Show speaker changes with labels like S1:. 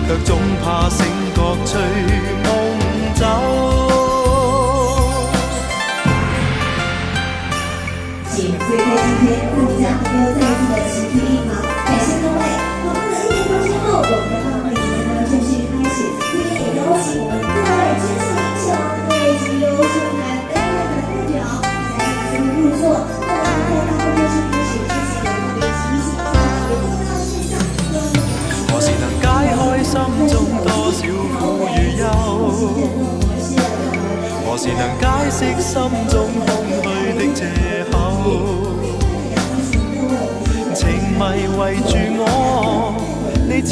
S1: 卻總怕醒覺隨夢走。
S2: 所以在今天大家都再次的齐聚一堂，感谢各位。好，那么1点钟之后，我们的奥会节呢正式开始。今天也邀请我们各位知识英雄对及优秀的担任的代表来进行入座。那么在大会正式开始之前，我们提醒一下，也不知道线上
S1: 何時能解開心中多少苦與憂？何時能解釋心中空虛的藉口？情迷圍住我，你似